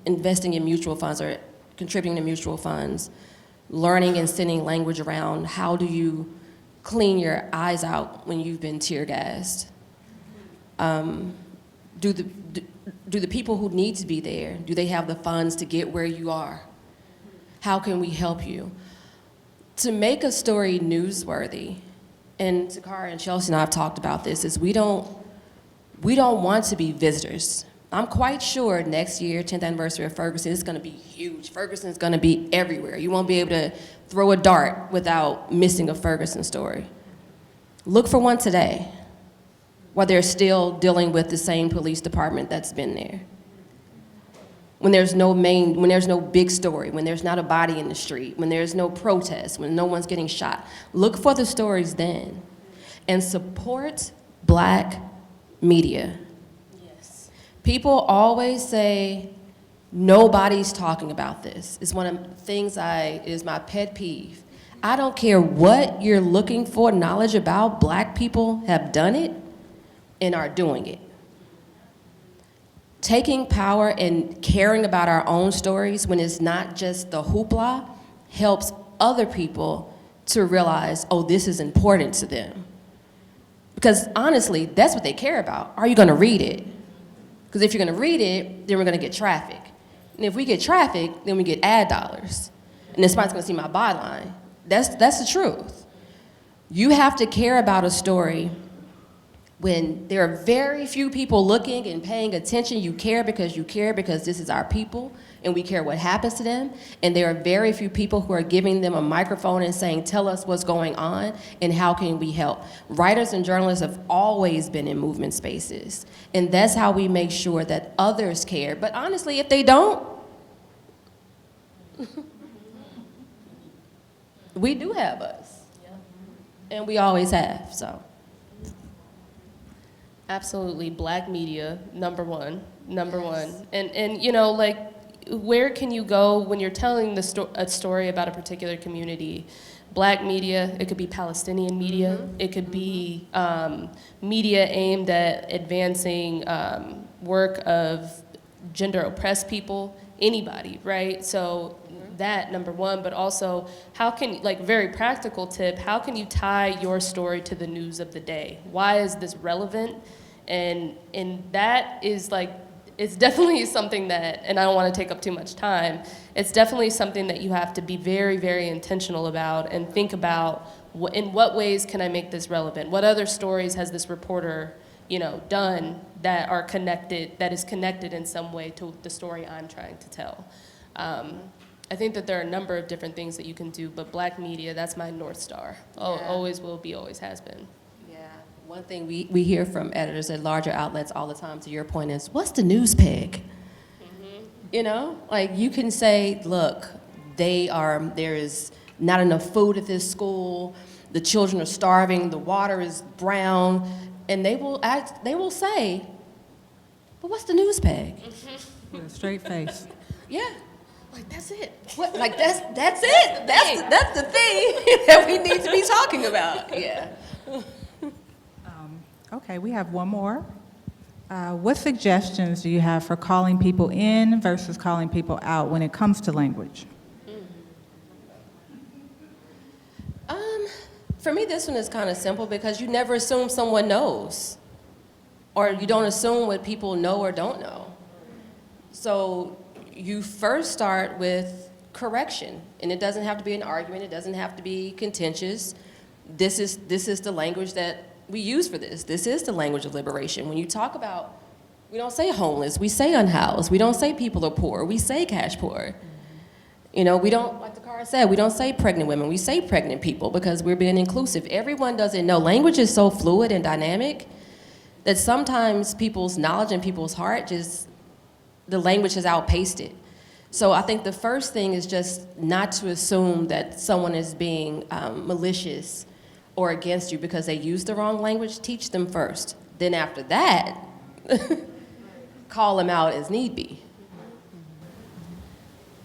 investing in mutual funds or contributing to mutual funds, learning and sending language around how do you clean your eyes out when you've been tear gassed. Do the people who need to be there, do they have the funds to get where you are? How can we help you? To make a story newsworthy, and Takara and Chelsea and I have talked about this, is we don't want to be visitors. I'm quite sure next year, 10th anniversary of Ferguson, is gonna be huge. Ferguson's gonna be everywhere. You won't be able to throw a dart without missing a Ferguson story. Look for one today, while they're still dealing with the same police department that's been there. When there's no big story, when there's not a body in the street, when there's no protest, when no one's getting shot, look for the stories then. And support Black media. Yes. People always say, nobody's talking about this. It's one of the things it is my pet peeve. I don't care what you're looking for knowledge about, Black people have done it and are doing it. Taking power and caring about our own stories when it's not just the hoopla helps other people to realize, oh, this is important to them. Because honestly, that's what they care about. Are you gonna read it? Because if you're gonna read it, then we're gonna get traffic. And if we get traffic, then we get ad dollars. And then somebody's gonna see my byline. That's the truth. You have to care about a story when there are very few people looking and paying attention. You care because this is our people and we care what happens to them. And there are very few people who are giving them a microphone and saying, tell us what's going on and how can we help. Writers and journalists have always been in movement spaces. And that's how we make sure that others care. But honestly, if they don't, we do have us. And we always have, so. Absolutely, Black media, number one. And you know, like, where can you go when you're telling a story about a particular community? Black media, it could be Palestinian media, it could be media aimed at advancing work of gender oppressed people, anybody, right? So that, number one, but also how can, like, very practical tip, how can you tie your story to the news of the day? Why is this relevant? And that is, like, it's definitely something that, and I don't want to take up too much time, it's definitely something that you have to be very, very intentional about and think about in what ways can I make this relevant? What other stories has this reporter, you know, done that are connected, that is connected in some way to the story I'm trying to tell? I think that there are a number of different things that you can do, but Black media, that's my North Star. Always will be, always has been. Yeah, one thing we hear from editors at larger outlets all the time, to your point, is, what's the news peg? You know, like, you can say, look, there is not enough food at this school, the children are starving, the water is brown, and they will say, but what's the news peg? With a straight face. Yeah. Like, that's it. What? Like, that's it. That's the thing that we need to be talking about. Yeah. Okay, we have one more. What suggestions do you have for calling people in versus calling people out when it comes to language? For me, this one is kind of simple, because you never assume someone knows, or you don't assume what people know or don't know. So you first start with correction, and it doesn't have to be an argument, it doesn't have to be contentious. This is the language that we use for this. This is the language of liberation. When you talk about, we don't say homeless, we say unhoused. We don't say people are poor, we say cash poor. You know, we don't, like Takara said, we don't say pregnant women, we say pregnant people, because we're being inclusive. Everyone doesn't know. Language is so fluid and dynamic that sometimes people's knowledge and people's heart just, the language has outpaced it. So I think the first thing is just not to assume that someone is being malicious or against you because they use the wrong language. Teach them first. Then after that, call them out as need be.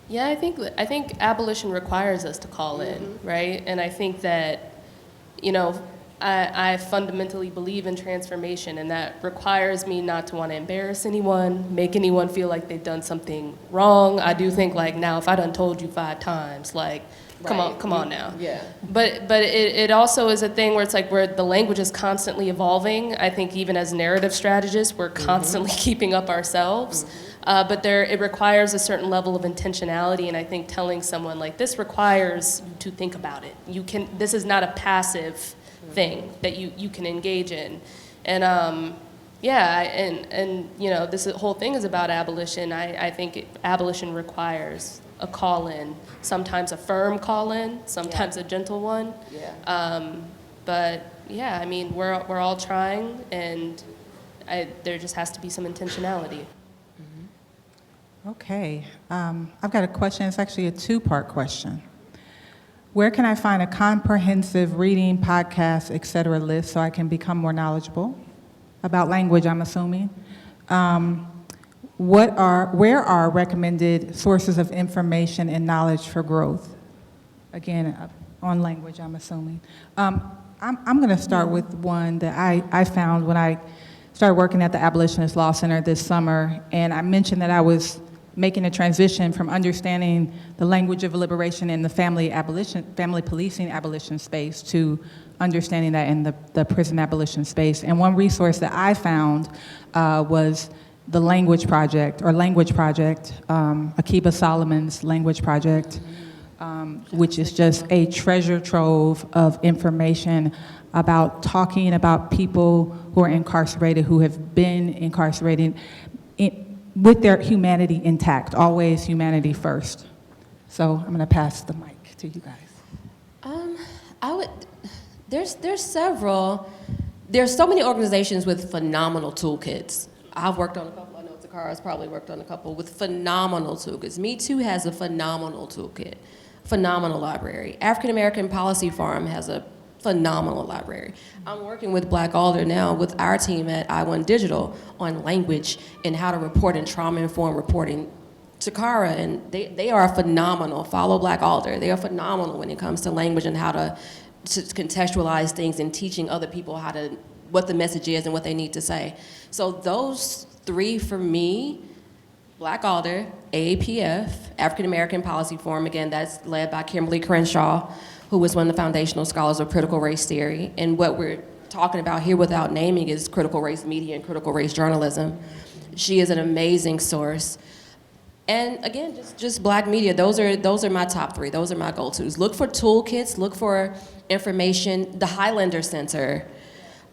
Yeah, I think abolition requires us to call in, right? And I think that, you know, I fundamentally believe in transformation, and that requires me not to want to embarrass anyone, make anyone feel like they've done something wrong. I do think, like, now, if I done told you 5 times, like, come on now. Yeah. But it also is a thing where it's like, where the language is constantly evolving. I think even as narrative strategists, we're constantly keeping up ourselves. But it requires a certain level of intentionality, and I think telling someone, like, this requires you to think about it. This is not a passive thing that you can engage in. And and you know, this whole thing is about abolition. I think abolition requires a call-in, sometimes a firm call-in, sometimes a gentle one. Yeah. But yeah, I mean, we're all trying, and there just has to be some intentionality. Okay, I've got a question. It's actually a 2-part question. Where can I find a comprehensive reading, podcast, et cetera list so I can become more knowledgeable about language, I'm assuming? Where are recommended sources of information and knowledge for growth? Again, on language, I'm assuming. I'm going to start with one that I found when I started working at the Abolitionist Law Center this summer, and I mentioned that I was making a transition from understanding the language of liberation in the family policing abolition space to understanding that in the prison abolition space. And one resource that I found was the Language Project, Akiba Solomon's Language Project, which is just a treasure trove of information about talking about people who are incarcerated, who have been incarcerated, with their humanity intact, always humanity first. So I'm going to pass the mic to you guys. There's several. There's so many organizations with phenomenal toolkits. I've worked on a couple. I know Takara's probably worked on a couple with phenomenal toolkits. Me Too has a phenomenal toolkit. phenomenal library. African American Policy Forum has a phenomenal library. I'm working with Black Alder now with our team at I1 Digital on language and how to report and trauma-informed reporting. Takara, and they are phenomenal. Follow Black Alder. They are phenomenal when it comes to language and how to contextualize things and teaching other people what the message is and what they need to say. So those three for me, Black Alder, AAPF, African American Policy Forum, again, that's led by Kimberly Crenshaw, who was one of the foundational scholars of critical race theory. And what we're talking about here without naming is critical race media and critical race journalism. She is an amazing source. And again, just Black media, those are my top three. Those are my go-tos. Look for toolkits, look for information. The Highlander Center,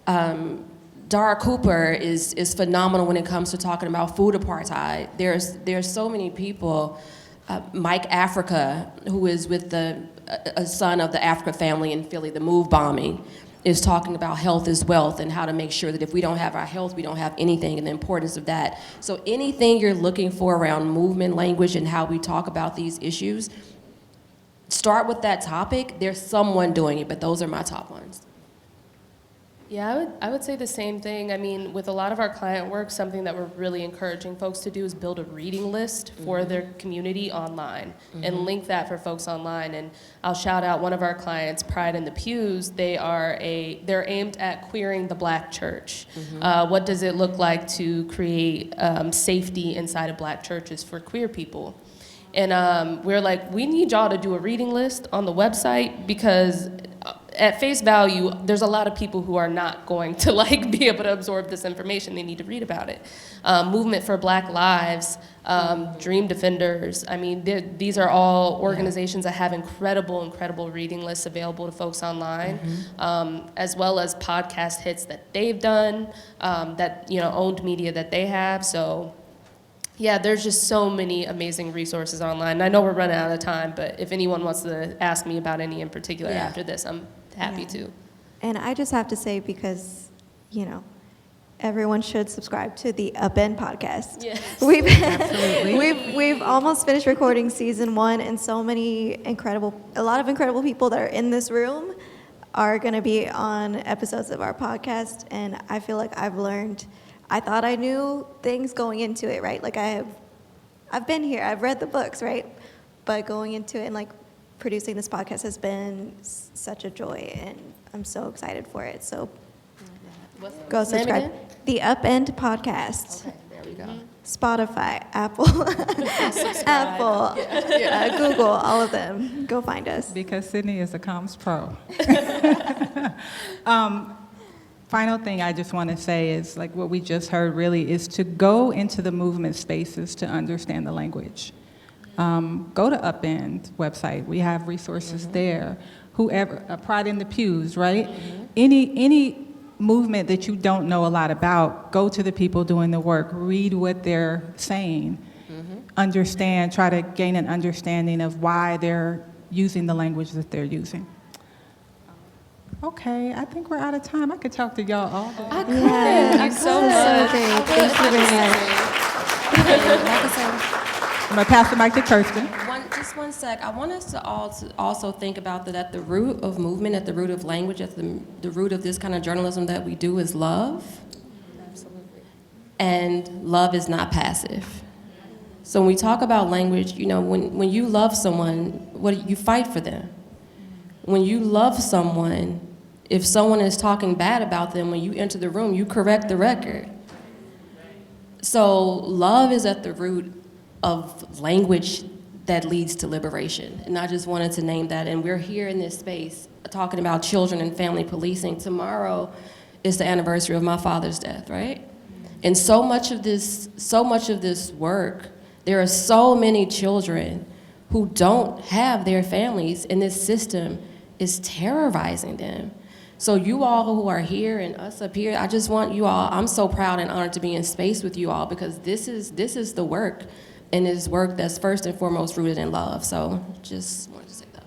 Dara Cooper is phenomenal when it comes to talking about food apartheid. There's so many people. Mike Africa, who is with a son of the Africa family in Philly, the MOVE bombing, is talking about health is wealth and how to make sure that if we don't have our health, we don't have anything, and the importance of that. So anything you're looking for around movement, language, and how we talk about these issues, start with that topic. There's someone doing it, but those are my top ones. Yeah, I would say the same thing. I mean, with a lot of our client work, something that we're really encouraging folks to do is build a reading list for their community online and link that for folks online. And I'll shout out one of our clients, Pride in the Pews. They're aimed at queering the Black church. What does it look like to create safety inside of Black churches for queer people? And we're like, we need y'all to do a reading list on the website because at face value, there's a lot of people who are not going to be able to absorb this information. They need to read about it. Movement for Black Lives, Dream Defenders. I mean, these are all organizations that have incredible reading lists available to folks online, as well as podcast hits that they've done, owned media that they have. So yeah, there's just so many amazing resources online. I know we're running out of time, but if anyone wants to ask me about any in particular after this, I'm happy to. And I just have to say, because, everyone should subscribe to the Upend podcast. Yes. We've almost finished recording season 1, and a lot of incredible people that are in this room are going to be on episodes of our podcast, and I feel like I've learned. I thought I knew things going into it, right? Like I've been here, I've read the books, right? But going into it and producing this podcast has been such a joy, and I'm so excited for it. So go subscribe. The Upend podcast. Okay, there we go. Spotify, Apple, Google, all of them. Go find us. Because Sydnie is a comms pro. Final thing I just want to say is, what we just heard really is to go into the movement spaces to understand the language. Go to Upend website. We have resources there. Whoever, Pride in the Pews, right? Any movement that you don't know a lot about, go to the people doing the work. Read what they're saying. Understand, try to gain an understanding of why they're using the language that they're using. Okay, I think we're out of time. I could talk to y'all all day. I could. Thank you so much. Great. Thank you very much. I'm gonna pass the mic to Kirsten. Just one sec. I want us to also think about that at the root of movement, at the root of language, at the root of this kind of journalism that we do is love. Absolutely. And love is not passive. So when we talk about language, when you love someone, you fight for them. When you love someone, if someone is talking bad about them, when you enter the room, you correct the record. So love is at the root of language that leads to liberation. And I just wanted to name that. And we're here in this space talking about children and family policing. Tomorrow is the anniversary of my father's death, right? And so much of this work, there are so many children who don't have their families, and this system is terrorizing them. So you all who are here and us up here, I just want you all, I'm so proud and honored to be in space with you all, because this is the work, and it's work that's first and foremost rooted in love. So just wanted to say that.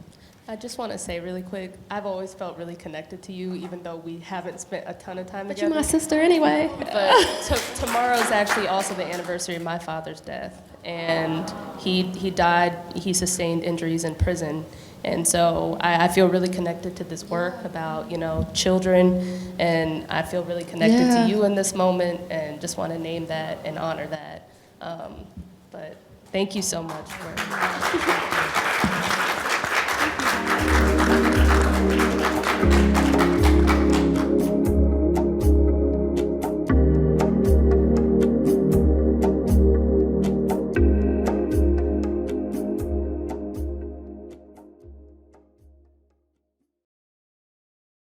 I just want to say really quick, I've always felt really connected to you, even though we haven't spent a ton of time But together. you're my sister anyway. But tomorrow's actually also the anniversary of my father's death. And he died, he sustained injuries in prison. And so I feel really connected to this work about, children. And I feel really connected Yeah. to you in this moment and just want to name that and honor that. But thank you so much for